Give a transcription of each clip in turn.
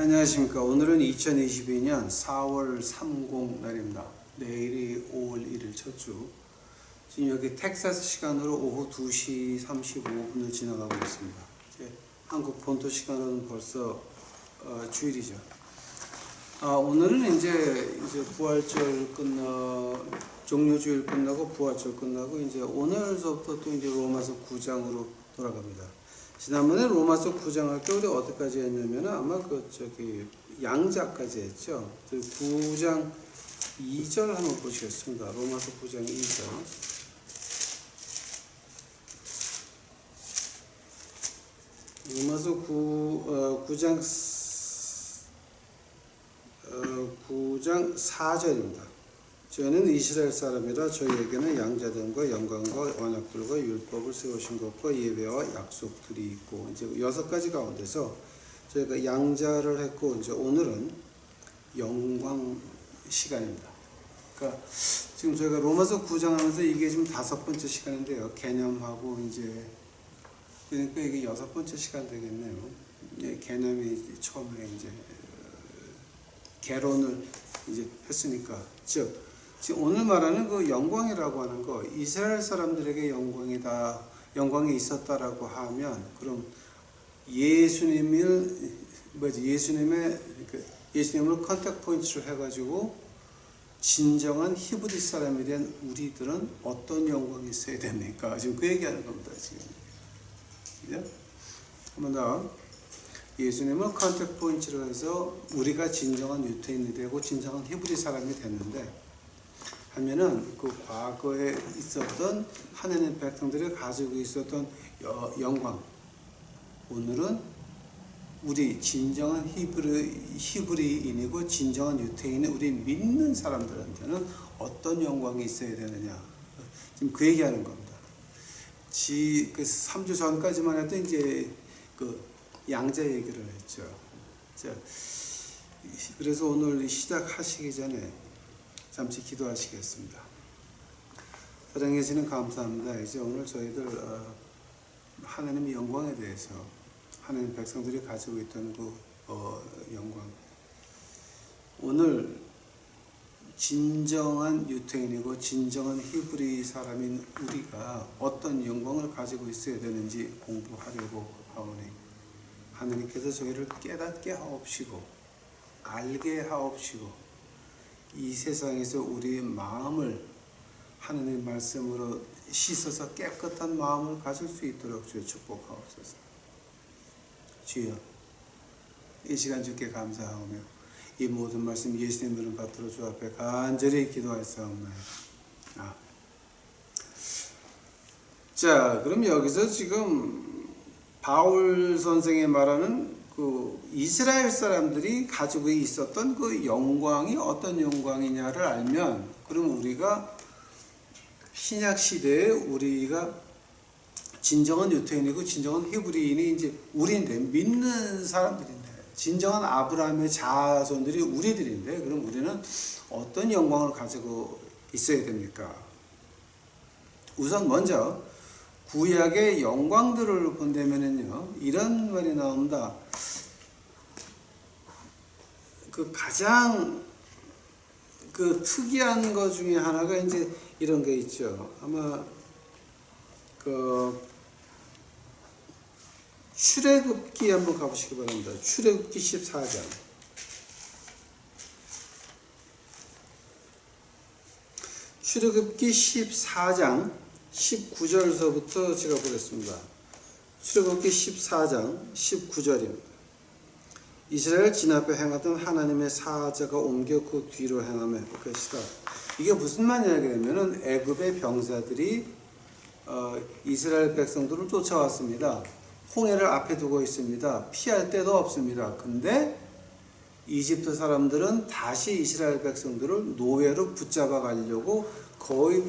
안녕하십니까. 오늘은 2022년 4월 30 날입니다. 내일이 5월 1일 첫 주. 지금 여기 텍사스 시간으로 오후 2시 35분을 지나가고 있습니다. 한국 본토 시간은 벌써 주일이죠. 오늘은 이제 부활절 종료주일 끝나고 부활절 끝나고 이제 오늘서부터 또 이제 로마서 9장으로 돌아갑니다. 지난번에 로마서 9장 할 때 우리 어디까지 했냐면 아마 양자까지 했죠. 9장 2절 한번 보시겠습니다. 로마서 9장 2절. 로마서 9장 4절입니다. 저희는 이스라엘 사람이라 저희에게는 양자됨과 영광과 언약들과 율법을 세우신 것과 예배와 약속들이 있고, 이제 6가지 가운데서 저희가 양자를 했고, 이제 오늘은 영광 시간입니다. 그러니까 지금 저희가 로마서 9장 하면서 이게 지금 5번째 시간인데요. 개념하고 이제 그러니까 이게 6번째 시간 되겠네요. 개념이 처음에 이제 개론을 이제 했으니까, 즉 지금 오늘 말하는 그 영광이라고 하는 거, 이스라엘 사람들에게 영광이 있었다라고 하면, 그럼 예수님을 컨택 포인트로 해가지고 진정한 히브리 사람이 된 우리들은 어떤 영광이 있어야 됩니까? 지금 그 얘기하는 겁니다. 지금. 네? 한번 더. 예수님을 컨택 포인트로 해서 우리가 진정한 유대인이 되고 진정한 히브리 사람이 됐는데, 하면은 그 과거에 있었던 하나님 백성들이 가지고 있었던 영광, 오늘은 우리 진정한 히브리인이고 진정한 유대인의 우리 믿는 사람들한테는 어떤 영광이 있어야 되느냐, 지금 그 얘기하는 겁니다. 그 3주 전까지만 해도 이제 그 양자 얘기를 했죠. 자, 그래서 오늘 시작하시기 전에 잠시 기도하시겠습니다. 사랑해주시는 감사합니다. 이제 오늘 저희들 하나님의 영광에 대해서, 하나님 백성들이 가지고 있던 그 영광, 오늘 진정한 유태인이고 진정한 히브리 사람인 우리가 어떤 영광을 가지고 있어야 되는지 공부하려고 하오니, 하나님께서 저희를 깨닫게 하옵시고 알게 하옵시고, 이 세상에서 우리의 마음을 하나님의 말씀으로 씻어서 깨끗한 마음을 가질 수 있도록 주여 축복하옵소서. 주여, 이 시간 주께 감사하오며 이 모든 말씀 예수님 이름 받들어 주 앞에 간절히 기도하였사옵나이다. 자, 그럼 여기서 지금 바울 선생이 말하는 그 이스라엘 사람들이 가지고 있었던 그 영광이 어떤 영광이냐를 알면, 그럼 우리가 신약 시대에 우리가 진정한 유태인이고 진정한 히브리인이 이제 우리인데, 믿는 사람들인데, 진정한 아브라함의 자손들이 우리들인데, 그럼 우리는 어떤 영광을 가지고 있어야 됩니까? 우선 먼저 구약의 영광들을 본다면은요, 이런 말이 나옵니다. 그 가장 그 특이한 것 중에 하나가 이제 이런 게 있죠. 아마 그 출애굽기 한번 가보시기 바랍니다. 출애굽기 14장. 출애굽기 14장 19절서부터 제가 보겠습니다. 출애굽기 14장 19절입니다. 이스라엘 진 앞에 행하던 하나님의 사자가 옮겨 그 뒤로 행하며 것이다. 이게 무슨 말이냐면은 애굽의 병사들이 이스라엘 백성들을 쫓아왔습니다. 홍해를 앞에 두고 있습니다. 피할 데도 없습니다. 근데 이집트 사람들은 다시 이스라엘 백성들을 노예로 붙잡아 가려고 거의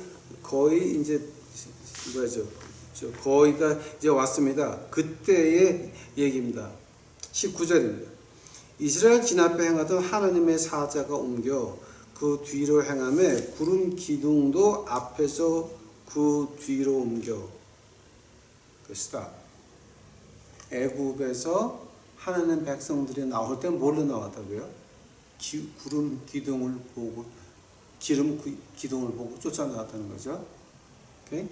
이제 거의 다 이제 왔습니다. 그때의 얘기입니다. 19절입니다. 이스라엘 진 앞에 행하던 하나님의 사자가 옮겨 그 뒤로 행하며 구름 기둥도 앞에서 그 뒤로 옮겨 것이다. 애굽에서 하나님 백성들이 나올 때 뭘로 나왔다고요? 구름 기둥을 보고 기둥을 보고 쫓아나왔다는 거죠. 오케이?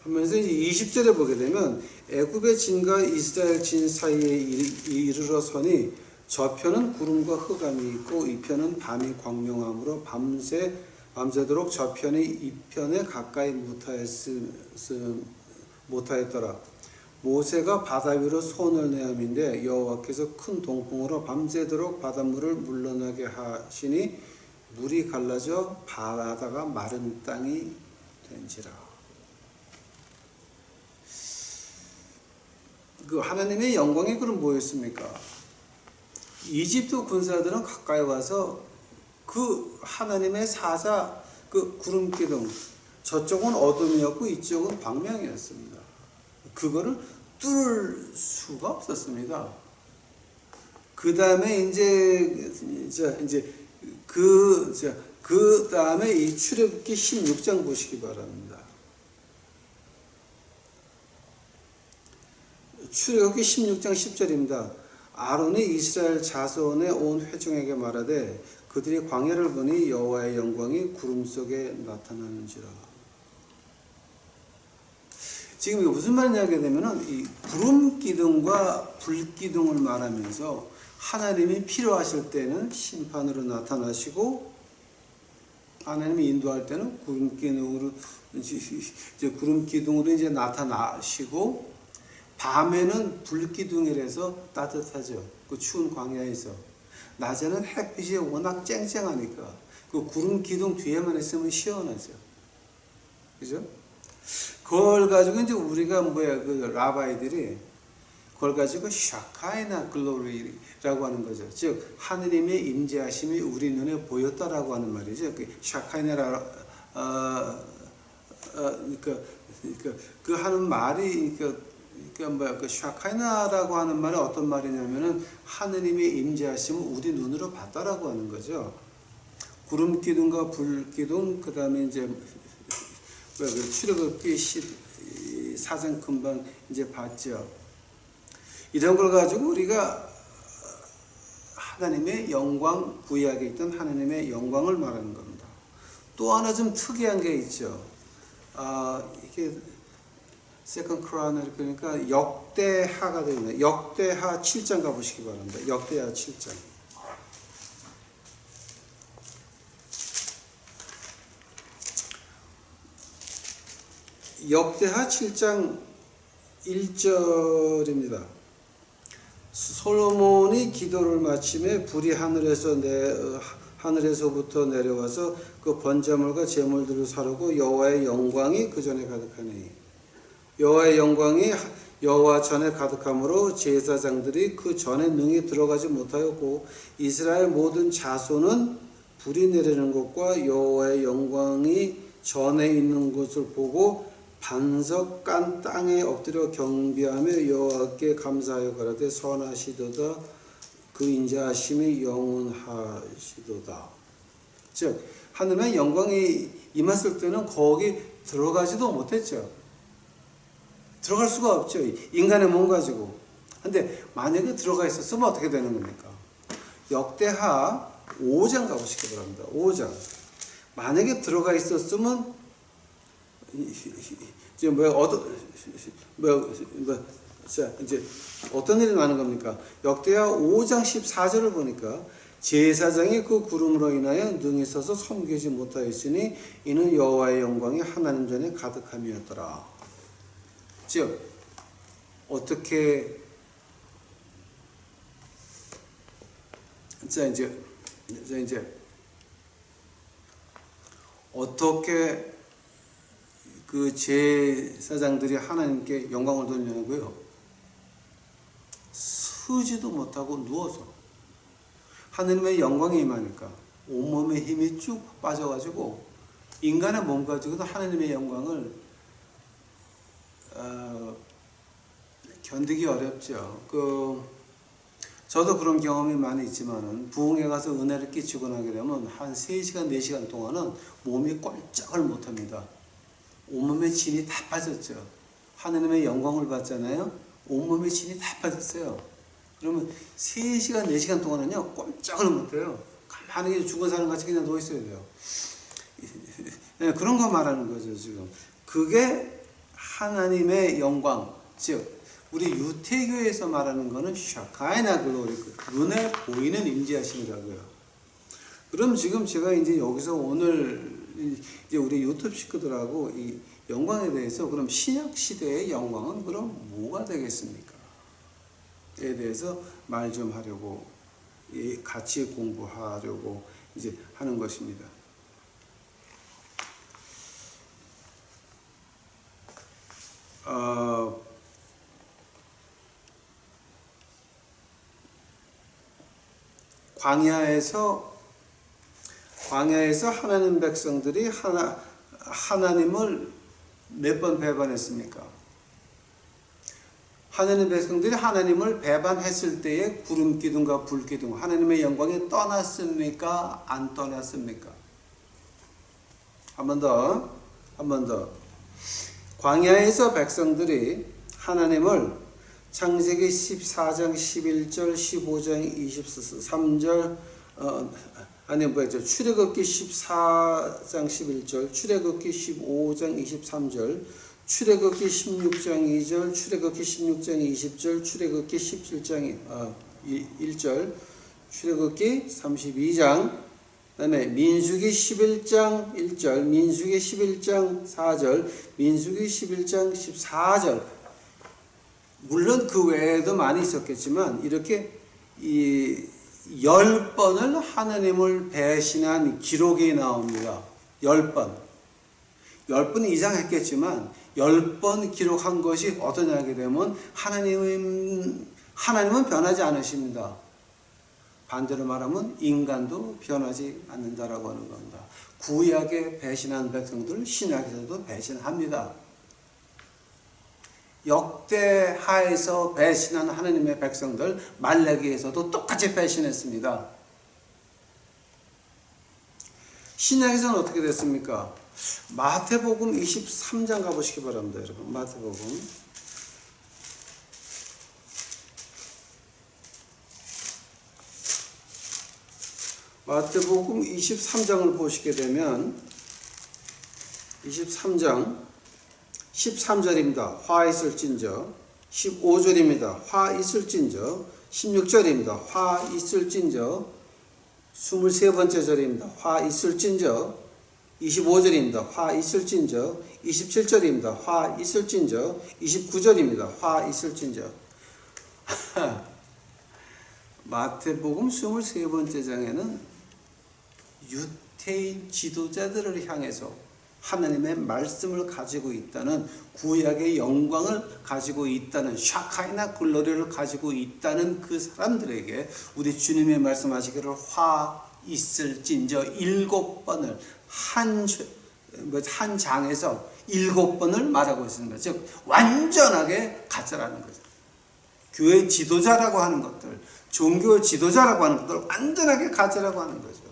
하면서 이제 20절에 보게 되면 애굽의 진과 이스라엘 진 사이에 이르러서니 저편은 구름과 흑암이 있고 이편은 밤이 광명함으로 밤새도록 저편이 이편에 가까이 못하였더라. 모세가 바다 위로 손을 내함인데 여호와께서 큰 동풍으로 밤새도록 바닷물을 물러나게 하시니 물이 갈라져 바다가 마른 땅이 된지라. 그 하나님의 영광이 그럼 뭐였습니까? 이집트 군사들은 가까이 와서 그 하나님의 사자 그 구름 기둥, 저쪽은 어둠이었고 이쪽은 광명이었습니다. 그거를 뚫을 수가 없었습니다. 그 다음에 그 다음에 이 출애굽기 16장 보시기 바랍니다. 출애굽기 16장 10절입니다. 아론이 이스라엘 자손의 온 회중에게 말하되 그들이 광야를 보니 여호와의 영광이 구름 속에 나타나는지라. 지금 이거 무슨 말이냐 하게 되면은 이 구름 기둥과 불 기둥을 말하면서 하나님이 필요하실 때는 심판으로 나타나시고 하나님이 인도할 때는 구름 기둥으로 이제 나타나시고 밤에는 불기둥이라서 따뜻하죠. 그 추운 광야에서. 낮에는 햇빛이 워낙 쨍쨍하니까 그 구름 기둥 뒤에만 있으면 시원하죠. 그죠? 그걸 가지고 이제 우리가 그 라바이들이 그걸 가지고 샤카이나 글로리라고 하는 거죠. 즉 하느님의 임재하심이 우리 눈에 보였다라고 하는 말이죠. 그 샤카이나라 그 하는 말이 그 샤카이나라고 하는 말은 어떤 말이냐면은 하느님의 임재하심을 우리 눈으로 봤다라고 하는 거죠. 구름 기둥과 불 기둥, 그 다음에 이제 출애굽기 14장 금방 이제 봤죠. 이런 걸 가지고 우리가 하나님의 영광, 구약에 있던 하나님의 영광을 말하는 겁니다. 또 하나 좀 특이한 게 있죠. 이게 세컨드 크로니클 그러니까 역대하가 되는 역대하 7장 가보시기 바랍니다. 역대하 7장. 역대하 7장 1절입니다. 솔로몬이 기도를 마침에 불이 하늘에서부터 내려와서 그 번제물과 제물들을 사르고 여호와의 영광이 그 전에 가득하니 여호와의 영광이 여호와 전에 가득함으로 제사장들이 그 전에 능히 들어가지 못하였고 이스라엘 모든 자손은 불이 내리는 것과 여호와의 영광이 전에 있는 것을 보고 반석 간 땅에 엎드려 경배하며 여호와께 감사하여 가라되 선하시도다 그 인자하심이 영원하시도다. 즉 하나님의 영광이 임했을 때는 거기 들어가지도 못했죠. 들어갈 수가 없죠. 인간의 몸 가지고. 근데 만약에 들어가 있었으면 어떻게 되는 겁니까? 역대하 5장 가보시기 바랍니다. 5장. 만약에 들어가 있었으면 이제 이제 어떤 일이 나는 겁니까? 역대하 5장 14절을 보니까 제사장이 그 구름으로 인하여 능히 서서 섬기지 못하였으니 이는 여호와의 영광이 하나님 전에 가득함이었더라. 즉 어떻게 어떻게 그 제사장들이 하나님께 영광을 돌리냐고요? 서지도 못하고 누워서 하나님의 영광이 임하니까 온몸에 힘이 쭉 빠져가지고 인간의 몸 가지고도 하나님의 영광을 견디기 어렵죠. 저도 그런 경험이 많이 있지만은 부흥회 가서 은혜를 끼치고 나게 되면 한 3시간, 4시간 동안은 몸이 꼼짝을 못합니다. 온몸에 진이 다 빠졌죠. 하나님의 영광을 받잖아요. 온몸에 진이 다 빠졌어요. 그러면 3시간, 4시간 동안은요, 꼼짝을 못해요. 가만히 죽은 사람 같이 그냥 누워있어야 돼요. 그런 거 말하는 거죠, 지금. 그게 하나님의 영광, 즉, 우리 유태교에서 말하는 거는 샤카이나 글로리, 눈에 보이는 임재하심이라고요. 그럼 지금 제가 이제 여기서 오늘 이제 우리 유튜브 식구들하고 이 영광에 대해서 그럼 신약 시대의 영광은 그럼 뭐가 되겠습니까? 에 대해서 말 좀 하려고 같이 공부하려고 이제 하는 것입니다. 광야에서 하나님 백성들이 하나님을 몇 번 배반했습니까? 하나님 백성들이 하나님을 배반했을 때에 구름 기둥과 불 기둥, 하나님의 영광이 떠났습니까? 안 떠났습니까? 한 번 더. 광야에서 백성들이 하나님을 창세기 14장 11절, 15장 23절, 출애굽기 14장 11절, 출애굽기 15장 23절, 출애굽기 16장 2절, 출애굽기 16장 20절, 출애굽기 17장 1절, 출애굽기 32장, 그다음에 민수기 11장 1절, 민수기 11장 4절, 민수기 11장 14절. 물론 그 외에도 많이 있었겠지만 이렇게 10번을 하나님을 배신한 기록이 나옵니다. 10번. 10번 이상 했겠지만 10번 기록한 것이 어떠냐 하게 되면 하나님은 변하지 않으십니다. 반대로 말하면 인간도 변하지 않는다라고 하는 겁니다. 구약에 배신한 백성들 신약에서도 배신합니다. 역대하에서 배신한 하나님의 백성들 말라기에서도 똑같이 배신했습니다. 신약에서는 어떻게 됐습니까? 마태복음 23장 가보시기 바랍니다. 여러분, 마태복음 23장을 보시게 되면 23장 13절입니다. 화 있을진저. 15절입니다. 화 있을진저. 16절입니다. 화 있을진저. 23번째 절입니다. 화 있을진저. 25절입니다. 화 있을진저. 27절입니다. 화 있을진저. 29절입니다. 화 있을진저. 마태복음 23번째 장에는 유태인 지도자들을 향해서 하나님의 말씀을 가지고 있다는, 구약의 영광을 가지고 있다는, 샤카이나 글로리를 가지고 있다는 그 사람들에게 우리 주님이 말씀하시기를 화 있을진저 7번을 한 장에서 7번을 말하고 있습니다. 즉 완전하게 가짜라는 거죠. 교회 지도자라고 하는 것들, 종교 지도자라고 하는 것들 완전하게 가짜라고 하는 거죠.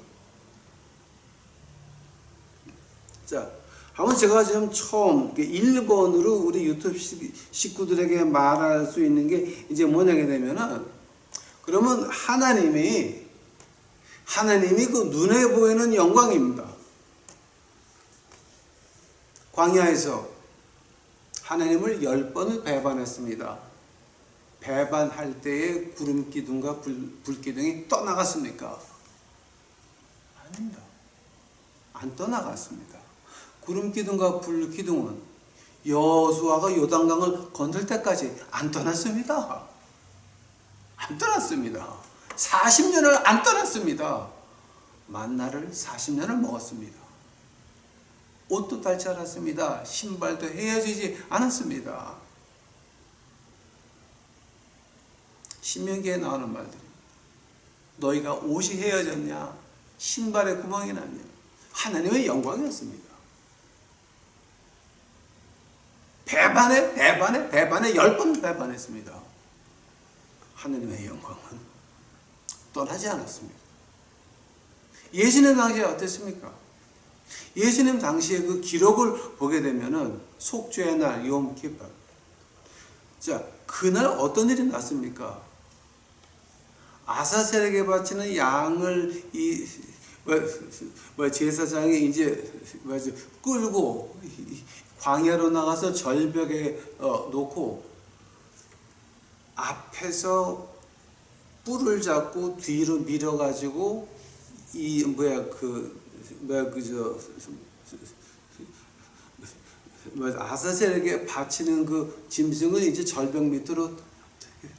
자, 한번 제가 지금 처음 1번으로 우리 유튜브 식구들에게 말할 수 있는 게 이제 뭐냐게 되면은, 그러면 하나님이 그 눈에 보이는 영광입니다. 광야에서 하나님을 10번을 배반했습니다. 배반할 때에 구름 기둥과 불 기둥이 떠나갔습니까? 아닙니다. 안 떠나갔습니다. 구름 기둥과 불 기둥은 여호수아가 요단강을 건널 때까지 안 떠났습니다. 안 떠났습니다. 40년을 안 떠났습니다. 만나를 40년을 먹었습니다. 옷도 닳지 않았습니다. 신발도 헤어지지 않았습니다. 신명기에 나오는 말들. 너희가 옷이 헤어졌냐? 신발에 구멍이 났냐? 하나님의 영광이었습니다. 배반에 10번 배반했습니다. 하나님의 영광은 떠나지 않았습니다. 예수님 당시에 어땠습니까? 예수님 당시에 그 기록을 보게 되면은 속죄의 날, 욤 키푸. 자, 그날 어떤 일이 났습니까? 아사셀에게 바치는 양을 제사장이 이제 끌고 광야로 나가서 절벽에 놓고 앞에서 뿔을 잡고 뒤로 밀어가지고 아사셀에게 바치는 그 짐승을 이제 절벽 밑으로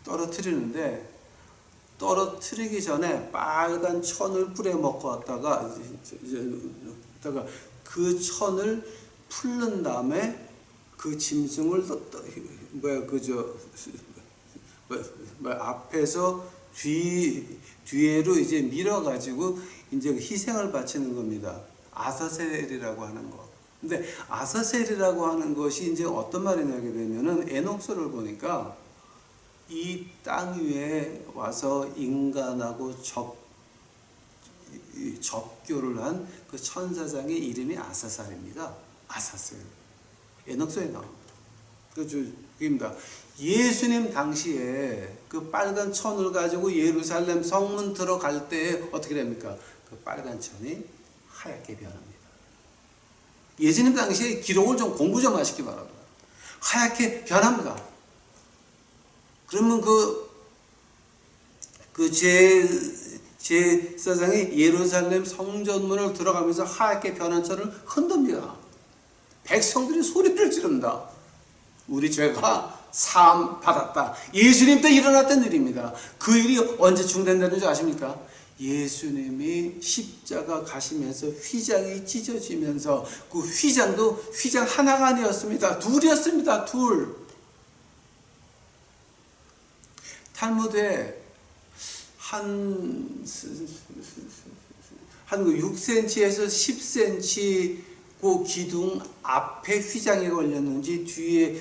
떨어뜨리는데, 떨어뜨리기 전에 빨간 천을 뿔에 먹고 왔다가 그 천을 풀른 다음에 그 짐승을 앞에서 뒤에로 이제 밀어가지고 이제 희생을 바치는 겁니다. 아사셀이라고 하는 거. 근데 아사셀이라고 하는 것이 이제 어떤 말이냐게 되면은 에녹서를 보니까 이 땅 위에 와서 인간하고 접교를 한 그 천사장의 이름이 아사살입니다. 아사셀. 에녹서에 나옵니다. 그입니다. 예수님 당시에 그 빨간 천을 가지고 예루살렘 성문 들어갈 때 어떻게 됩니까? 그 빨간 천이 하얗게 변합니다. 예수님 당시에 기록을 좀 공부 좀 하시기 바랍니다. 하얗게 변합니다. 그러면 제사장이 예루살렘 성전문을 들어가면서 하얗게 변한 천을 흔듭니다. 백성들이 소리를 지른다. 우리 죄가 사함 받았다. 예수님 때 일어났던 일입니다. 그 일이 언제 중단되는 줄 아십니까? 예수님이 십자가 가시면서 휘장이 찢어지면서 그 휘장도 휘장 하나가 아니었습니다. 둘이었습니다. 둘. 탈무드에 한 6cm에서 10cm 그 기둥 앞에 휘장이 걸렸는지 뒤에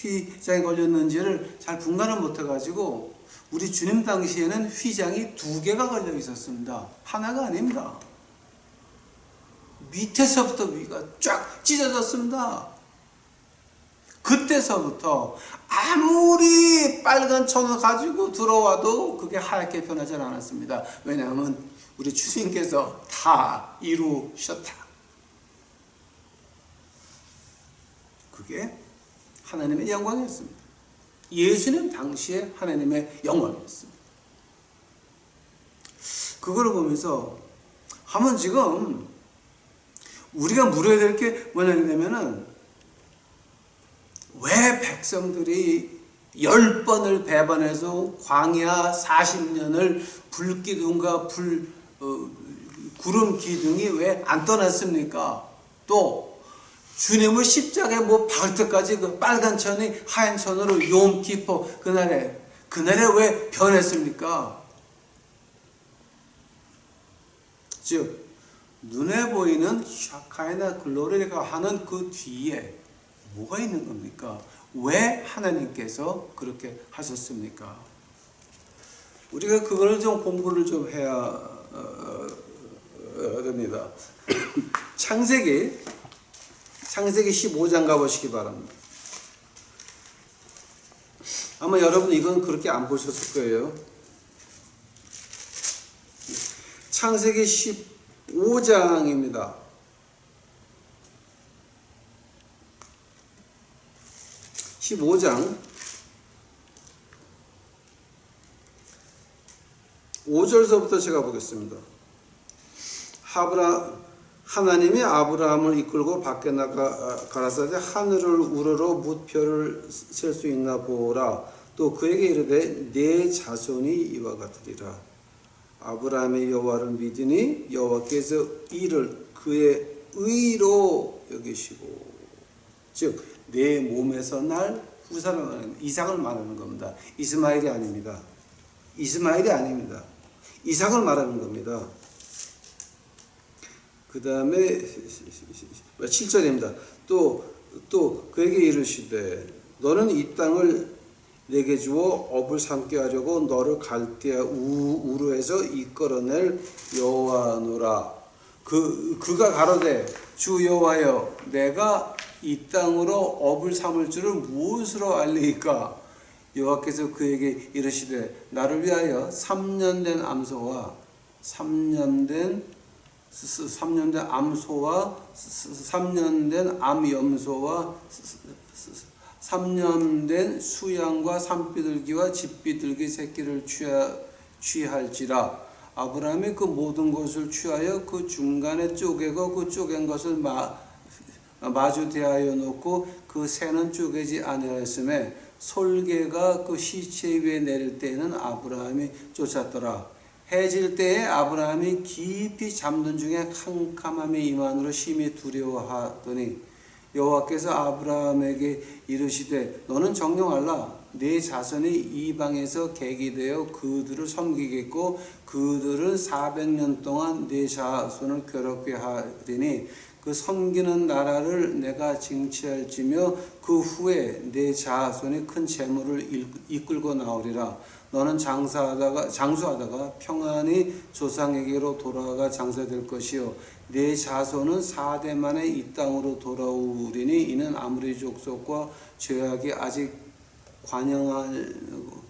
휘장이 걸렸는지를 잘 분간을 못해가지고 우리 주님 당시에는 휘장이 2개가 걸려 있었습니다. 하나가 아닙니다. 밑에서부터 위가 쫙 찢어졌습니다. 그때서부터 아무리 빨간 천을 가지고 들어와도 그게 하얗게 변하지 않았습니다. 왜냐하면 우리 주님께서 다 이루셨다. 그게 하나님의 영광이었습니다. 예수님 당시에 하나님의 영광이었습니다. 그걸 보면서 하면 지금 우리가 물어야 될 게 뭐냐면은 왜 백성들이 10번을 배반해서 광야 40년을 불기둥과 구름 기둥이 왜 안 떠났습니까? 또 주님을 십자가에 못 박을 때까지 그 빨간 천이 하얀 천으로 욤키포 그날에 왜 변했습니까? 즉 눈에 보이는 샤카이나 글로리가 하는 그 뒤에 뭐가 있는 겁니까? 왜 하나님께서 그렇게 하셨습니까? 우리가 그걸 좀 공부를 좀 해야 됩니다. 창세기 15장 가보시기 바랍니다. 아마 여러분 이건 그렇게 안 보셨을 거예요. 창세기 15장입니다. 15장 5절서부터 제가 보겠습니다. 하나님이 아브라함을 이끌고 밖에 가라사대 하늘을 우러러 무표를 셀 수 있나 보라. 또 그에게 이르되 내 자손이 이와 같으리라. 아브라함의 여호와를 믿으니 여호와께서 이를 그의 의로 여기시고, 즉 내 몸에서 날 후사를 말하는 이삭을 말하는 겁니다. 이스마엘이 아닙니다. 이삭을 말하는 겁니다. 그 다음에 7절입니다. 또 그에게 이르시되 너는 이 땅을 내게 주어 업을 삼게 하려고 너를 갈대아 우르에서 이끌어낼 여호와노라. 그가 가로되 주 여호와여 내가 이 땅으로 업을 삼을 줄을 무엇으로 알리이까? 여호와께서 그에게 이르시되 나를 위하여 3년 된 암소와 3년 된 암소와 3년 된 암염소와 3년 된 수양과 산비둘기와 집비둘기 새끼를 취할지라. 아브라함이 그 모든 것을 취하여 그 중간에 쪼개고 그 쪼갠 것을 마주 대하여 놓고 그 새는 쪼개지 아니하였음에 솔개가 그 시체 위에 내릴 때에는 아브라함이 쫓았더라. 해질 때에 아브라함이 깊이 잠든 중에 캄캄함이 임한으로 심히 두려워하더니 여호와께서 아브라함에게 이르시되 너는 정령하라. 네 자손이 이방에서 객이 되어 그들을 섬기겠고 그들은 400년 동안 네 자손을 괴롭게 하리니 그 섬기는 나라를 내가 쟁취할지며 그 후에 네 자손이 큰 재물을 이끌고 나오리라. 너는 장수하다가 평안히 조상에게로 돌아가 장사될 것이요 네 자손은 4대 만에 이 땅으로 돌아오리니 이는 아무리 족속과 죄악이 아직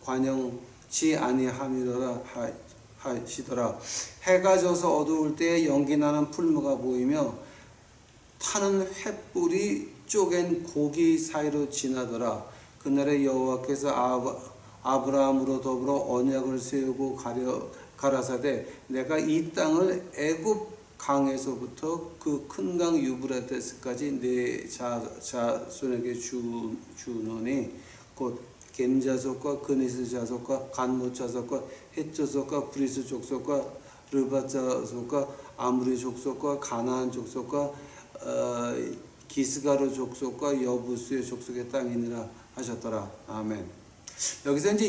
관영치 아니함이더라 하시더라. 해가 져서 어두울 때에 연기나는 풀무가 보이며 타는 횃불이 쪼갠 고기 사이로 지나더라. 그날에 여호와께서 아브라함으로 더불어 언약을 세우고 가라사대 내가 이 땅을 애굽 강에서부터 그 큰 강 유브라데스까지 내 자손에게 주노니 곧 겜 자손과 그니스 자손과 간못 자손과 헷 자손과 브리스 족속과 르밧 자손과 아므리 족속과 가나안 족속과 기스가르 족속과 여부수의 족속의 땅이니라 하셨더라. 아멘. 여기서 이제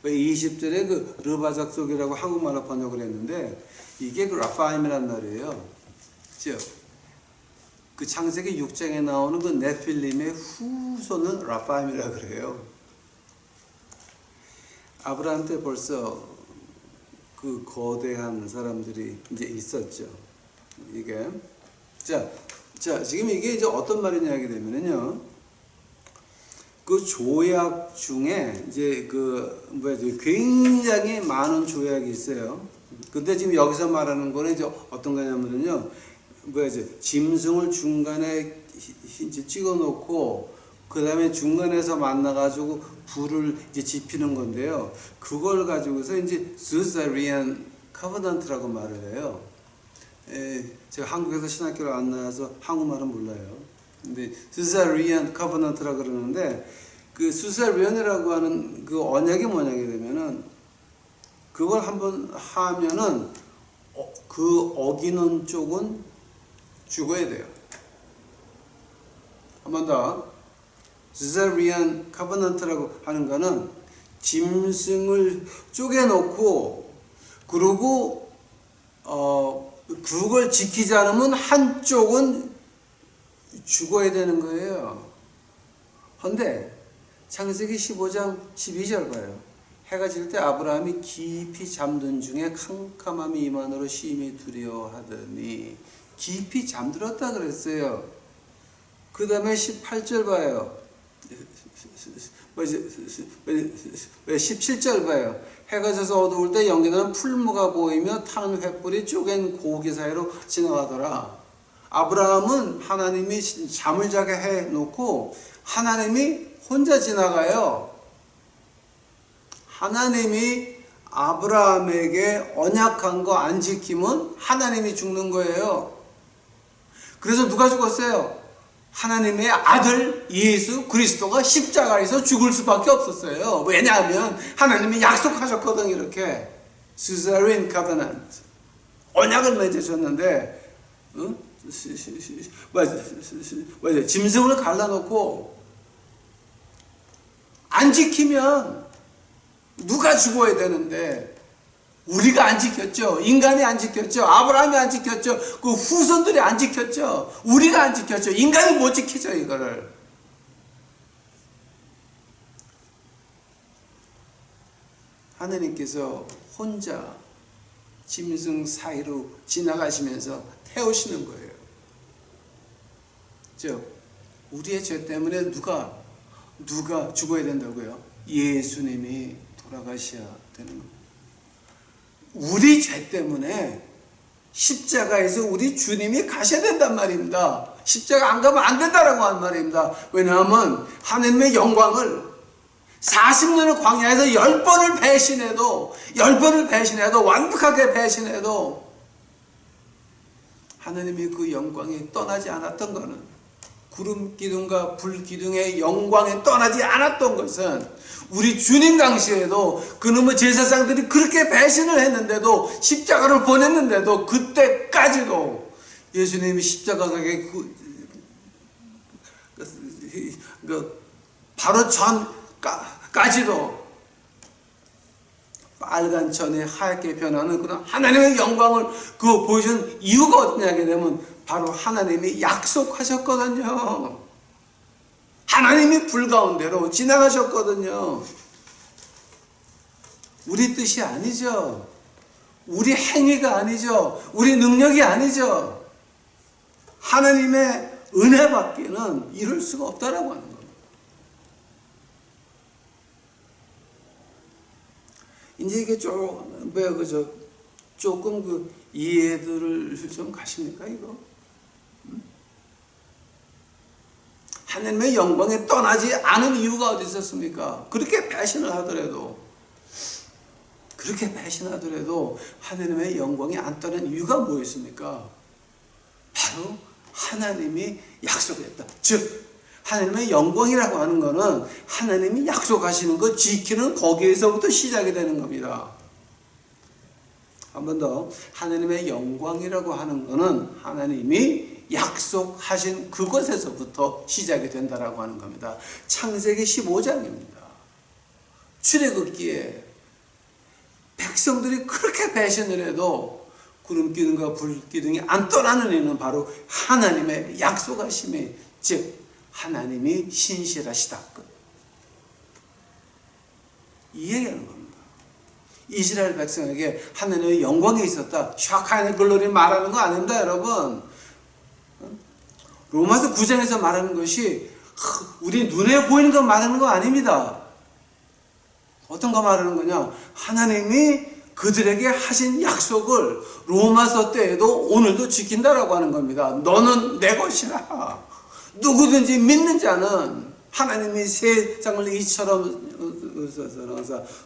20절에 그 르밧 족속이라고 한국말로 번역을 했는데 이게 그 라파임이란 말이에요. 즉, 그 창세기 6장에 나오는 그 네필림의 후손은 라파임이라 그래요. 아브라함 때 벌써 그 거대한 사람들이 이제 있었죠. 이게 자 지금 이게 이제 어떤 말이냐 하게 되면은요. 그 조약 중에 이제 굉장히 많은 조약이 있어요. 근데 지금 여기서 말하는 거는 이제 어떤 거냐면요. 짐승을 중간에 이제 찍어 놓고 그 다음에 중간에서 만나가지고 불을 이제 지피는 건데요. 그걸 가지고서 이제 스사리안 커버넌트라고 말을 해요. 제가 한국에서 신학교를 안 나와서 한국말은 몰라요. 근데 스사리안 커버넌트라고 그러는데 그 스사리안이라고 하는 그 언약이 뭐냐게 되면은 그걸 한번 하면은 그 어기는 쪽은 죽어야 돼요. 한 번 더. 스사리안 커버넌트라고 하는 거는 짐승을 쪼개놓고 그리고 그걸 지키지 않으면 한쪽은 죽어야 되는 거예요. 그런데 창세기 15장 12절 봐요. 해가 질 때 아브라함이 깊이 잠든 중에 캄캄함이 임한으로 심히 두려워하더니 깊이 잠들었다 그랬어요. 그 다음에 18절 봐요. 17절 봐요. 해가 져서 어두울 때 연기나는 풀무가 보이며 타는 횃불이 쪼갠 고기 사이로 지나가더라. 아브라함은 하나님이 잠을 자게 해놓고 하나님이 혼자 지나가요. 하나님이 아브라함에게 언약한 거 안 지키면 하나님이 죽는 거예요. 그래서 누가 죽었어요? 하나님의 아들 예수 그리스도가 십자가에서 죽을 수밖에 없었어요. 왜냐하면 하나님이 약속하셨거든. 이렇게 스사리안 커버넌트 언약을 맺으셨는데 짐승을 갈라놓고 안 지키면 누가 죽어야 되는데 우리가 안 지켰죠. 인간이 안 지켰죠. 아브라함이 안 지켰죠. 그 후손들이 안 지켰죠. 우리가 안 지켰죠. 인간이 못 지키죠. 이거를. 하느님께서 혼자 짐승 사이로 지나가시면서 태우시는 거예요. 즉 우리의 죄 때문에 누가 누가 죽어야 된다고요? 예수님이 돌아가셔야 되는 겁니다. 우리 죄 때문에 십자가에서 우리 주님이 가셔야 된단 말입니다. 십자가 안 가면 안 된다라고 하는 말입니다. 왜냐하면 하나님의 영광을 40년을 광야에서 10번을 배신해도 완벽하게 배신해도 하나님이 그 영광이 떠나지 않았던 것은, 구름 기둥과 불 기둥의 영광이 떠나지 않았던 것은, 우리 주님 당시에도 그놈의 제사장들이 그렇게 배신을 했는데도, 십자가를 보냈는데도, 그때까지도 예수님이 십자가 가게 바로 전까지도 빨간 천에 하얗게 변하는 그런 하나님의 영광을 보여준 이유가 어떠냐게 되면 바로 하나님이 약속하셨거든요. 하나님이 불 가운데로 지나가셨거든요. 우리 뜻이 아니죠. 우리 행위가 아니죠. 우리 능력이 아니죠. 하나님의 은혜밖에는 이룰 수가 없다라고 하는 겁니다. 이제 이게 조금 이해들을 좀 가십니까, 이거? 하나님의 영광에 떠나지 않은 이유가 어디 있었습니까? 그렇게 배신을 하더라도 하나님의 영광이 안 떠난 이유가 뭐였습니까? 바로 하나님이 약속했다. 즉 하나님의 영광이라고 하는 것은 하나님이 약속하시는 것 지키는 거기에서부터 시작이 되는 겁니다. 한 번 더, 하나님의 영광이라고 하는 것은 하나님이 약속하신 그것에서부터 시작이 된다라고 하는 겁니다. 창세기 15장입니다. 출애굽기에 백성들이 그렇게 배신을 해도 구름 기둥과 불 기둥이 안 떠나는 이유는 바로 하나님의 약속하심이, 즉 하나님이 신실하시다, 이 얘기하는 겁니다. 이스라엘 백성에게 하나님의 영광이 있었다, 샤카의 글로리 말하는 거 아닙니다, 여러분. 로마서 9장에서 말하는 것이 우리 눈에 보이는 거 말하는 거 아닙니다. 어떤 거 말하는 거냐? 하나님이 그들에게 하신 약속을 로마서 때에도 오늘도 지킨다라고 하는 겁니다. 너는 내 것이라. 누구든지 믿는 자는 하나님이 세상을 이처럼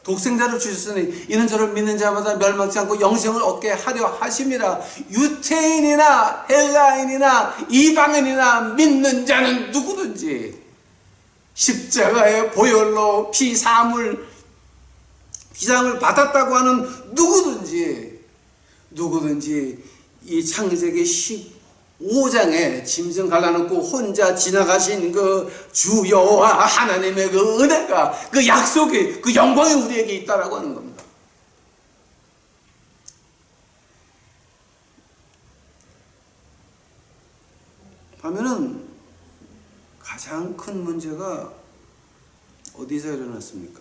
독생자를 주셨으니 이는 저를 믿는 자마다 멸망치 않고 영생을 얻게 하려 하심이라. 유태인이나 헬라인이나 이방인이나 믿는 자는 누구든지 십자가의 보혈로 피상을 받았다고 하는 누구든지 이 창세기 15장에 짐승 갈라놓고 혼자 지나가신 그 주 여호와 하나님의 그 은혜가, 그 약속이, 그 영광이 우리에게 있다라고 하는 겁니다. 하면은 가장 큰 문제가 어디서 일어났습니까?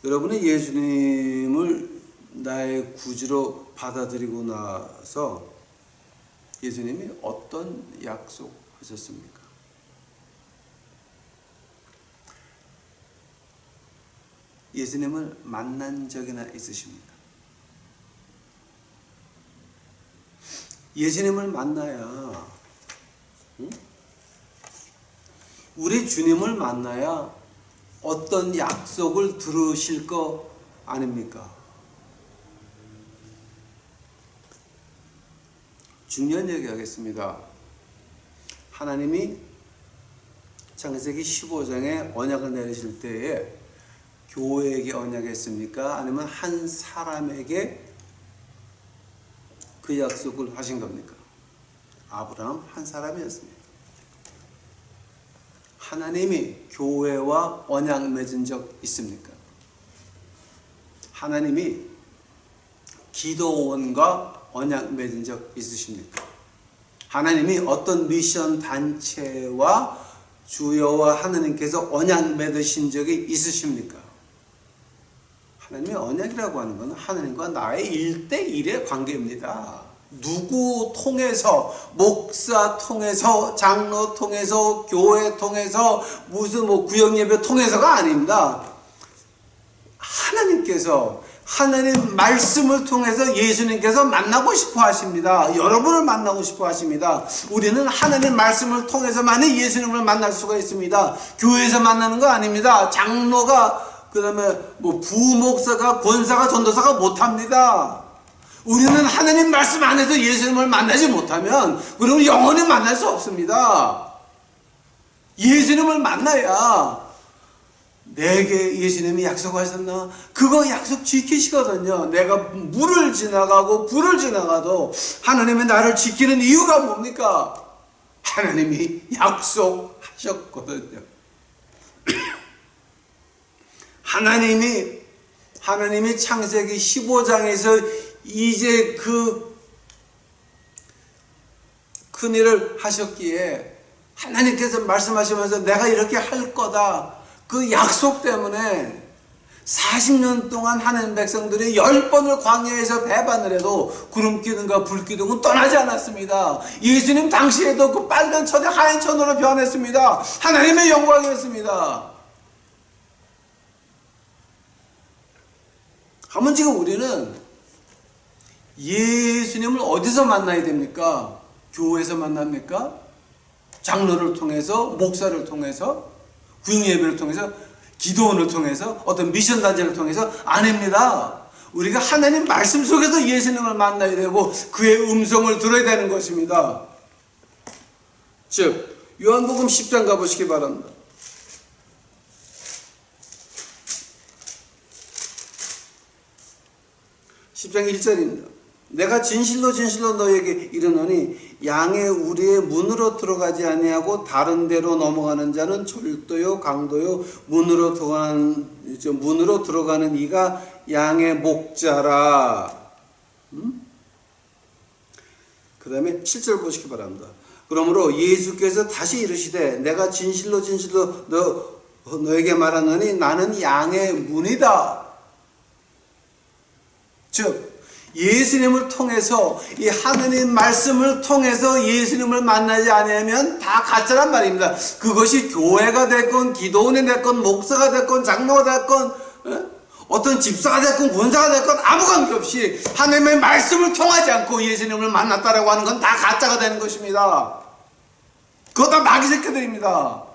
여러분의 예수님을 나의 구주로 받아들이고 나서 예수님이 어떤 약속하셨습니까? 예수님을 만난 적이나 있으십니까? 예수님을 만나야, 우리 주님을 만나야 어떤 약속을 들으실 거 아닙니까? 중요한 얘기 하겠습니다. 하나님이 창세기 15장에 언약을 내리실 때에 교회에게 언약했습니까? 아니면 한 사람에게 그 약속을 하신 겁니까? 아브라함 한 사람이었습니다. 하나님이 교회와 언약 맺은 적 있습니까? 하나님이 기도원과 언약 맺은 적 있으십니까? 하나님이 어떤 미션 단체와 주여와 하나님께서 언약 맺으신 적이 있으십니까? 하나님의 언약이라고 하는 건 하나님과 나의 1대1의 관계입니다. 누구 통해서, 목사 통해서, 장로 통해서, 교회 통해서, 무슨 구역 예배 통해서가 아닙니다. 하나님께서, 하나님 말씀을 통해서 예수님께서 만나고 싶어 하십니다. 여러분을 만나고 싶어 하십니다. 우리는 하나님 말씀을 통해서만이 예수님을 만날 수가 있습니다. 교회에서 만나는 거 아닙니다. 장로가, 그 다음에 부목사가, 권사가, 전도사가 못합니다. 우리는 하나님 말씀 안에서 예수님을 만나지 못하면 그러면 영원히 만날 수 없습니다. 예수님을 만나야 내게 예수님이 약속하셨나? 그거 약속 지키시거든요. 내가 물을 지나가고 불을 지나가도 하나님이 나를 지키는 이유가 뭡니까? 하나님이 약속하셨거든요. 하나님이 창세기 15장에서 이제 그 큰일을 하셨기에 하나님께서 말씀하시면서 내가 이렇게 할 거다. 그 약속 때문에 40년 동안 하나님 백성들이 10번을 광야에서 배반을 해도 구름기둥과 불기둥은 떠나지 않았습니다. 예수님 당시에도 그 빨간 천에 하얀 천으로 변했습니다. 하나님의 영광이었습니다. 하면 지금 우리는 예수님을 어디서 만나야 됩니까? 교회에서 만납니까? 장로를 통해서, 목사를 통해서, 구역예배를 통해서, 기도원을 통해서, 어떤 미션 단체를 통해서? 아닙니다. 우리가 하나님 말씀 속에서 예수님을 만나야 되고 그의 음성을 들어야 되는 것입니다. 즉 요한복음 10장 가보시기 바랍니다. 10장 1절입니다. 내가 진실로 진실로 너에게 이르노니 양의 우리의 문으로 들어가지 아니하고 다른 데로 넘어가는 자는 절도요 강도요 문으로 들어가는 이가 양의 목자라. 그 다음에 7절 보시기 바랍니다. 그러므로 예수께서 다시 이르시되 내가 진실로 진실로 너에게 말하노니 나는 양의 문이다. 즉 예수님을 통해서 이 하느님 말씀을 통해서 예수님을 만나지 않으면 다 가짜란 말입니다. 그것이 교회가 됐건 기도원이 됐건 목사가 됐건 장로가 됐건 어떤 집사가 됐건 권사가 됐건 아무 관계없이 하나님의 말씀을 통하지 않고 예수님을 만났다라고 하는 건 다 가짜가 되는 것입니다. 그거 다 마귀 새끼들입니다.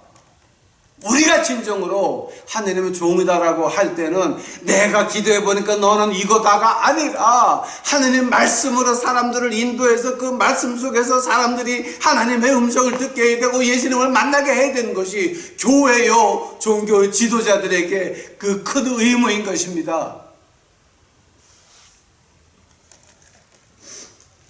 우리가 진정으로 하느님의 종이다라고 할 때는 내가 기도해보니까 너는 이거다가 아니라 하느님 말씀으로 사람들을 인도해서 그 말씀 속에서 사람들이 하나님의 음성을 듣게 해야 되고 예수님을 만나게 해야 되는 것이 교회요 종교 지도자들에게 그 큰 의무인 것입니다.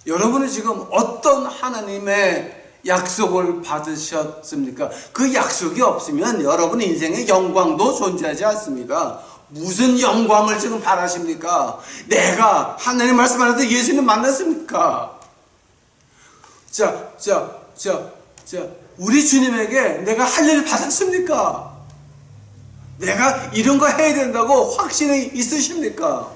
여러분은 지금 어떤 하나님의 약속을 받으셨습니까? 그 약속이 없으면 여러분 인생의 영광도 존재하지 않습니다. 무슨 영광을 지금 바라십니까? 내가 하나님 말씀 안에서 예수님 만났습니까? 우리 주님에게 내가 할 일 받았습니까? 내가 이런 거 해야 된다고 확신이 있으십니까?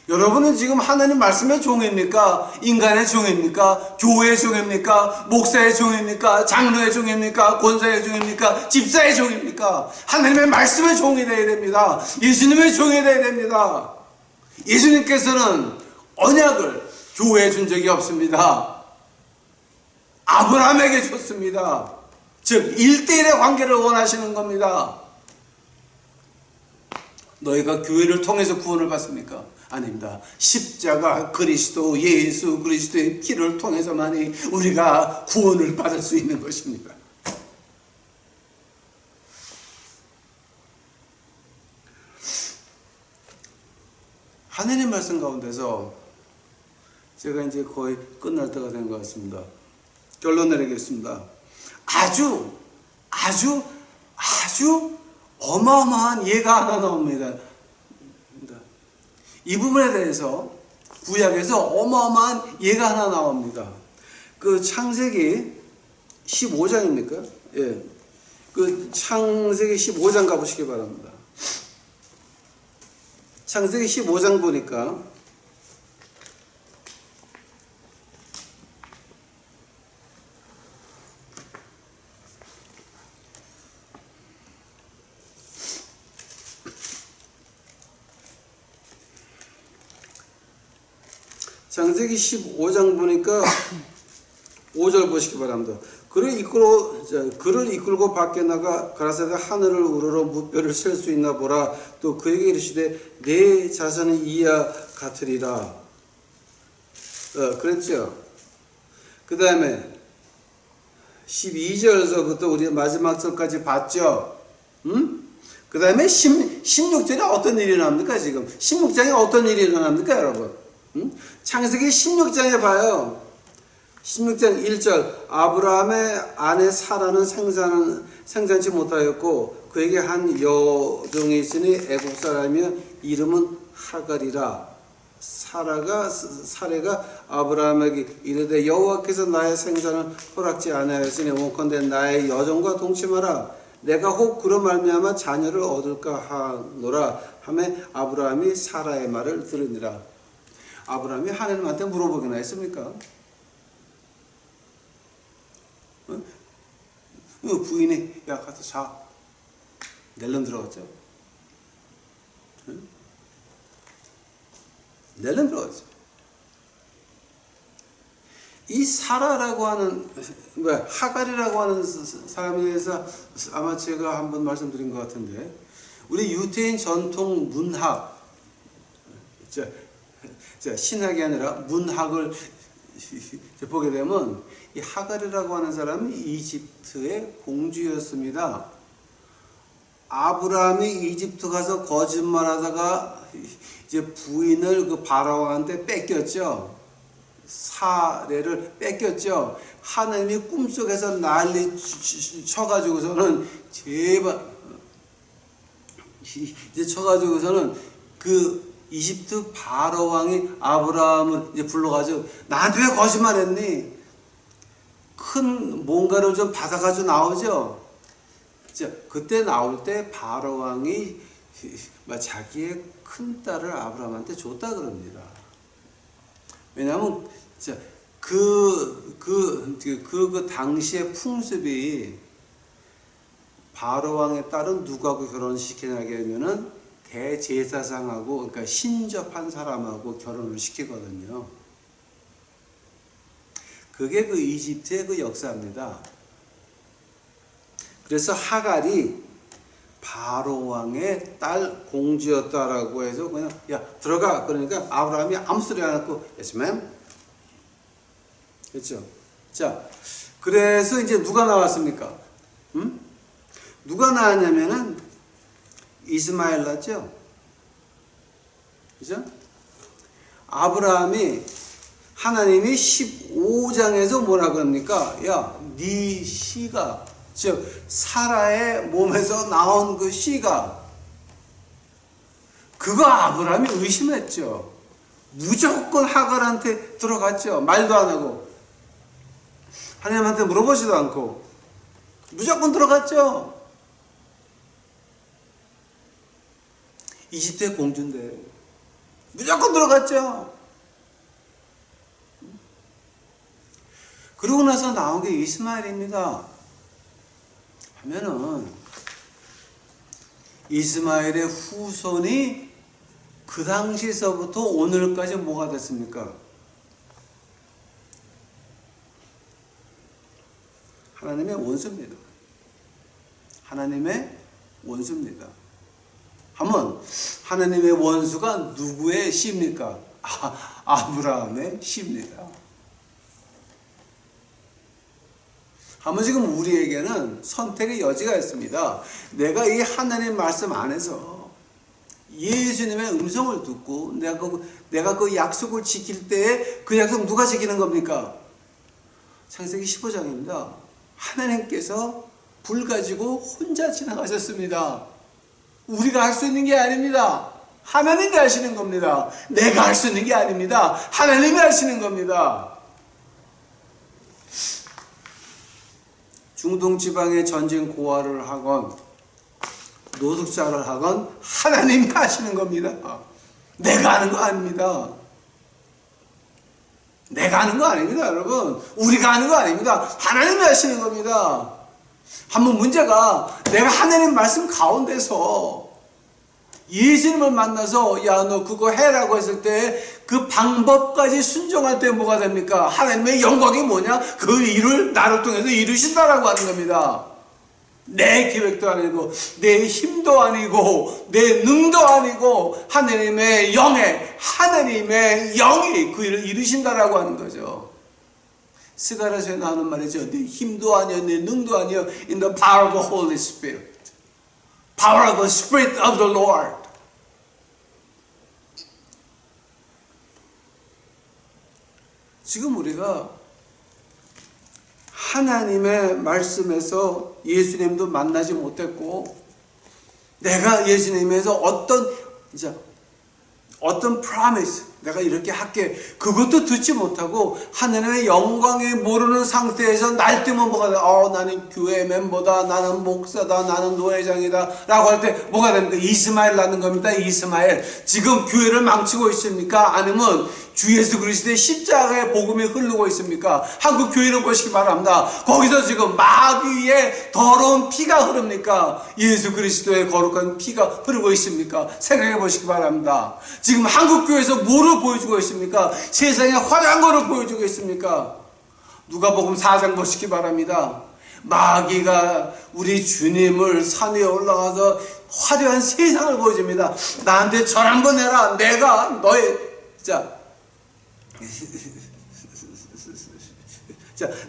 여러분은 지금 하나님 말씀의 종입니까? 인간의 종입니까? 교회의 종입니까? 목사의 종입니까? 장로의 종입니까? 권사의 종입니까? 집사의 종입니까? 하나님의 말씀의 종이 되어야 됩니다. 예수님의 종이 되어야 됩니다. 예수님께서는 언약을 교회에 준 적이 없습니다. 아브라함에게 줬습니다. 즉 1대1의 관계를 원하시는 겁니다. 너희가 교회를 통해서 구원을 받습니까? 아닙니다. 십자가 그리스도 예수 그리스도의 피를 통해서만이 우리가 구원을 받을 수 있는 것입니다. 하나님 말씀 가운데서 제가 이제 거의 끝날 때가 된 것 같습니다. 결론 내리겠습니다. 아주 어마어마한 예가 하나 나옵니다. 이 부분에 대해서 구약에서 어마어마한 예가 하나 나옵니다. 그 창세기 15장입니까? 예. 그 창세기 15장 가보시기 바랍니다. 창세기 15장 보니까 창세기 15장 보니까 5절 보시기 바랍니다. 그를 이끌고 밖에 나가 가라사대 하늘을 우러러 무뼈를 셀 수 있나 보라. 또 그에게 이르시되 내 자손은 이와 같으리라. 그랬죠. 그 다음에 12절서부터 우리 마지막 절까지 봤죠. 그 다음에 16절에 어떤 일이 일어납니까? 지금 16장에 어떤 일이 일어납니까, 여러분? 창세기 16장에 봐요. 16장 1절 아브라함의 아내 사라는 생산치 못하였고 그에게 한 여종이 있으니 애국 사람이며 이름은 하갈이라. 사레가 아브라함에게 이르되 여호와께서 나의 생산을 허락지 아니하였으니 원컨대 나의 여종과 동침하라. 내가 혹 그로 말미암아 자녀를 얻을까 하노라 하매 아브라함이 사라의 말을 들으니라. 아브라함이 하나님한테 물어보기나 했습니까? 부인이 야 가서 자 낼름 들어갔죠. 낼름 들어갔죠. 이 사라라고 하는 하갈이라고 하는 사람에 대해서 아마 제가 한번 말씀드린 것 같은데 우리 유대인 전통 문학 신학이 아니라 문학을 보게 되면 이 하갈이라고 하는 사람이 이집트의 공주였습니다. 아브라함이 이집트 가서 거짓말하다가 이제 부인을 그 바라왕한테 뺏겼죠. 사례를 뺏겼죠. 하나님이 꿈속에서 난리 쳐가지고서는 제발 이제 쳐가지고서는 그 이집트 바로왕이 아브라함을 이제 불러가지고 나한테 왜 거짓말했니? 큰 뭔가를 좀 받아가지고 나오죠. 그때 나올 때 바로왕이 자기의 큰 딸을 아브라함한테 줬다 그럽니다. 왜냐하면 그 당시의 풍습이 바로왕의 딸은 누구하고 결혼시키냐게 하면은 대제사장하고 그러니까 신접한 사람하고 결혼을 시키거든요. 그게 그 이집트의 그 역사입니다. 그래서 하갈이 바로 왕의 딸 공주였다라고 해서 그냥 야 들어가 그러니까 아브라함이 아무 소리 안 하고 yes ma'am 그렇죠. 자 그래서 이제 누가 나왔습니까? 누가 나왔냐면은 이스마엘 낳았죠. 그죠? 아브라함이 하나님이 15장에서 뭐라 그럽니까? 야, 네 씨가 즉 사라의 몸에서 나온 그 씨가 그거 아브라함이 의심했죠. 무조건 하갈한테 들어갔죠. 말도 안 하고 하나님한테 물어보지도 않고 무조건 들어갔죠. 이집트의 공주인데 무조건 들어갔죠. 그러고 나서 나온 게 이스마엘입니다. 하면은 이스마엘의 후손이 그 당시서부터 오늘까지 뭐가 됐습니까? 하나님의 원수입니다. 하나님의 원수입니다. 하면 하나님의 원수가 누구의 씨입니까? 아브라함의 씨입니다. 하면 지금 우리에게는 선택의 여지가 있습니다. 내가 이 하나님 말씀 안에서 예수님의 음성을 듣고 내가 그 약속을 지킬 때에 그 약속 누가 지키는 겁니까? 창세기 15장입니다. 하나님께서 불 가지고 혼자 지나가셨습니다. 우리가 할 수 있는 게 아닙니다. 하나님이 하시는 겁니다. 내가 할 수 있는 게 아닙니다. 하나님이 하시는 겁니다. 중동 지방에 전쟁 고아를 하건 노숙자를 하건 하나님이 하시는 겁니다. 내가 하는 거 아닙니다. 내가 하는 거 아닙니다, 여러분. 우리가 하는 거 아닙니다. 하나님이 하시는 겁니다. 한번 문제가 내가 하나님 말씀 가운데서 예수님을 만나서 야, 너 그거 해라고 했을 때 그 방법까지 순종할 때 뭐가 됩니까? 하나님의 영광이 뭐냐? 그 일을 나를 통해서 이루신다라고 하는 겁니다. 내 계획도 아니고 내 힘도 아니고 내 능도 아니고 하나님의 영이 그 일을 이루신다라고 하는 거죠. 스가랴서에 나오는 말이죠. 내 힘도 아니요 내 능도 아니요 in the power of the Holy Spirit. Power of the Spirit of the Lord. 지금 우리가 하나님의 말씀에서 예수님도 만나지 못했고 내가 예수님에서 어떤 promise 내가 이렇게 할게 그것도 듣지 못하고 하나님의 영광을 모르는 상태에서 날 때면 뭐가 돼? 나는 교회 멤버다, 나는 목사다, 나는 노회장이다 라고 할 때 뭐가 됩니까? 이스마엘 나는 겁니다. 이스마엘. 지금 교회를 망치고 있습니까? 아니면 주 예수 그리스도의 십자가의 복음이 흐르고 있습니까? 한국 교회를 보시기 바랍니다. 거기서 지금 마귀의 더러운 피가 흐릅니까? 예수 그리스도의 거룩한 피가 흐르고 있습니까? 생각해 보시기 바랍니다. 지금 한국 교회에서 뭐를 보여주고 있습니까? 세상에 화려한 거를 보여주고 있습니까? 누가복음 4장 보시기 바랍니다. 마귀가 우리 주님을 산 위에 올라가서 화려한 세상을 보여줍니다. 나한테 절 한번 해라. 내가 너의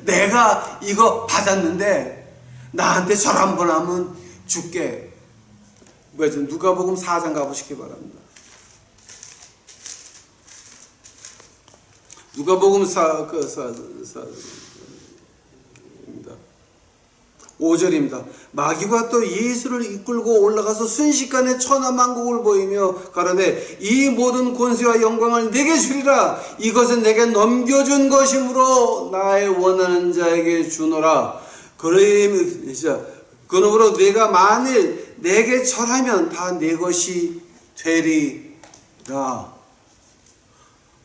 내가 이거 받았는데 나한테 절 한번 하면 줄게. 누가복음 4장 가보시기 바랍니다. 누가복음 5절입니다. 마귀가 또 예수를 이끌고 올라가서 순식간에 천하만국을 보이며 가라되 이 모든 권세와 영광을 내게 주리라. 이것은 내게 넘겨준 것이므로 나의 원하는 자에게 주노라. 그러므로 내가 만일 내게 절하면 다 내 것이 되리라.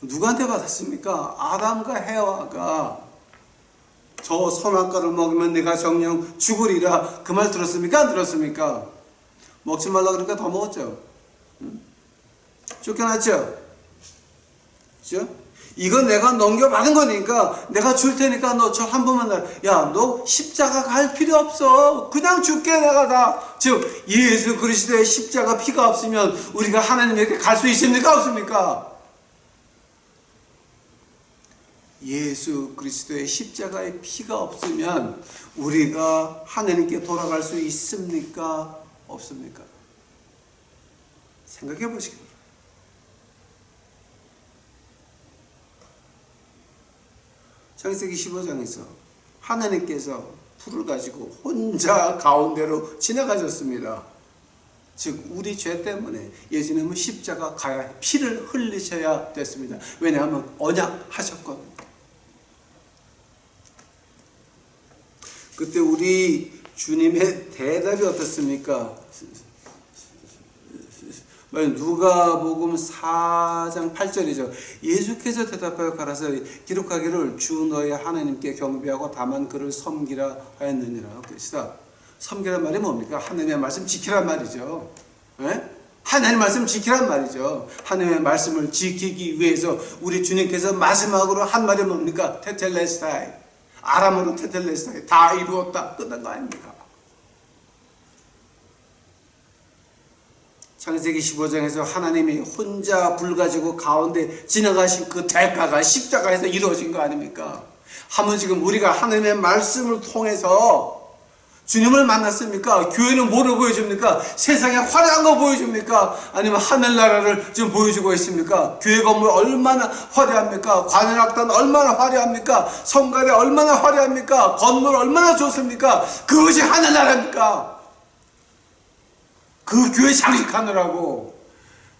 누구한테 받았습니까? 아담과 헤와가 저 선악과를 먹으면 내가 정녕 죽으리라. 그 말 들었습니까? 안 들었습니까? 먹지 말라 그러니까 더 먹었죠. 쫓겨났죠. 그죠? 이건 내가 넘겨받은 거니까 내가 줄 테니까 너 저 한 번만 야, 너 십자가 갈 필요 없어. 그냥 줄게 내가 다. 즉 예수 그리스도의 십자가 피가 없으면 우리가 하나님에게 갈 수 있습니까? 없습니까? 예수 그리스도의 십자가의 피가 없으면 우리가 하나님께 돌아갈 수 있습니까? 없습니까? 생각해 보시기 바랍니다. 창세기 15장에서 하나님께서 불을 가지고 혼자 가운데로 지나가셨습니다. 즉 우리 죄 때문에 예수님은 십자가 가야 피를 흘리셔야 됐습니다. 왜냐하면 언약하셨거든요. 그때 우리 주님의 대답이 어떻습니까? 누가복음 4장 8절이죠. 예수께서 대답하여 가라사대 기록하기를 주 너의 하나님께 경배하고 다만 그를 섬기라 하였느니라. 그러시다. 섬기란 말이 뭡니까? 하나님의 말씀 지키란 말이죠. 네? 하나님의 말씀 지키란 말이죠. 하나님의 말씀을 지키기 위해서 우리 주님께서 마지막으로 한 말이 뭡니까? 테텔레스타이. 아람어로 테텔레스타이. 다 이루었다. 끝난 거 아닙니까? 창세기 15장에서 하나님이 혼자 불 가지고 가운데 지나가신 그 대가가 십자가에서 이루어진 거 아닙니까? 하면 지금 우리가 하나님의 말씀을 통해서 주님을 만났습니까? 교회는 뭐를 보여줍니까? 세상에 화려한 거 보여줍니까? 아니면 하늘나라를 지금 보여주고 있습니까? 교회 건물 얼마나 화려합니까? 관현악단 얼마나 화려합니까? 성가대 얼마나 화려합니까? 건물 얼마나 좋습니까? 그것이 하늘나라입니까? 그 교회 장식하느라고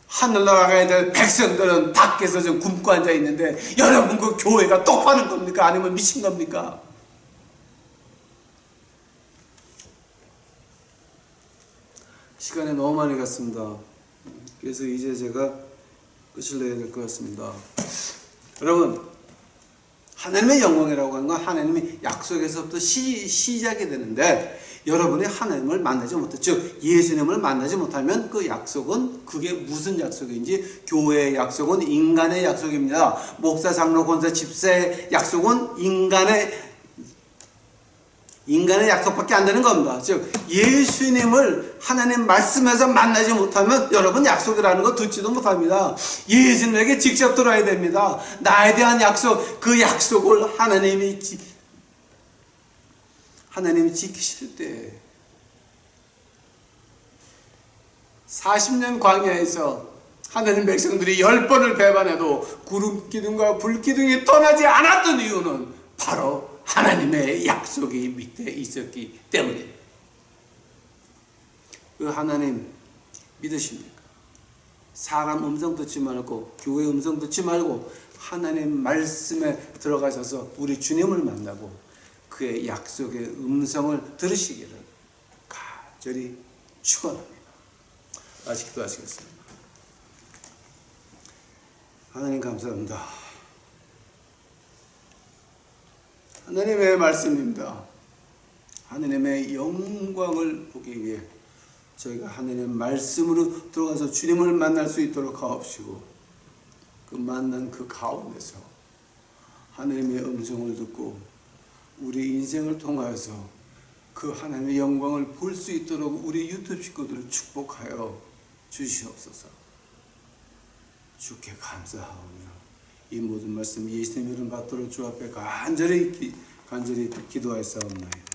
하늘나라에 대한 백성들은 밖에서 좀 굶고 앉아 있는데 여러분 그 교회가 똑바른 겁니까? 아니면 미친 겁니까? 시간이 너무 많이 갔습니다. 그래서 이제 제가 끝을 내야 될 것 같습니다. 여러분, 하나님의 영광이라고 하는 건 하나님의 약속에서부터 시작이 되는데, 여러분이 하나님을 만나지 못해, 즉 예수님을 만나지 못하면 그 약속은, 그게 무슨 약속인지, 교회의 약속은 인간의 약속입니다. 목사, 장로, 권사, 집사의 약속은 인간의 약속밖에 안 되는 겁니다. 즉 예수님을 하나님 말씀에서 만나지 못하면 여러분 약속이라는 거 듣지도 못합니다. 예수님에게 직접 들어야 됩니다. 나에 대한 약속, 그 약속을 하나님이 지키실 때, 40년 광야에서 하나님 백성들이 10번을 배반해도 구름 기둥과 불 기둥이 떠나지 않았던 이유는 바로 하나님의 약속이 밑에 있었기 때문입니다. 그 하나님 믿으십니까? 사람 음성 듣지 말고, 교회 음성 듣지 말고 하나님 말씀에 들어가셔서 우리 주님을 만나고 그의 약속의 음성을 들으시기를 간절히 축원합니다. 다시 기도하시겠습니다. 하나님 감사합니다. 하나님의 말씀입니다. 하나님의 영광을 보기 위해 저희가 하나님의 말씀으로 들어가서 주님을 만날 수 있도록 하옵시고, 그 만난 그 가운데서 하나님의 음성을 듣고 우리 인생을 통하여서 그 하나님의 영광을 볼 수 있도록 우리 유튜브 식구들을 축복하여 주시옵소서. 주께 감사하오며 이 모든 말씀 예수님의 이름 받들어 주 앞에 간절히 기도하였사옵나이다.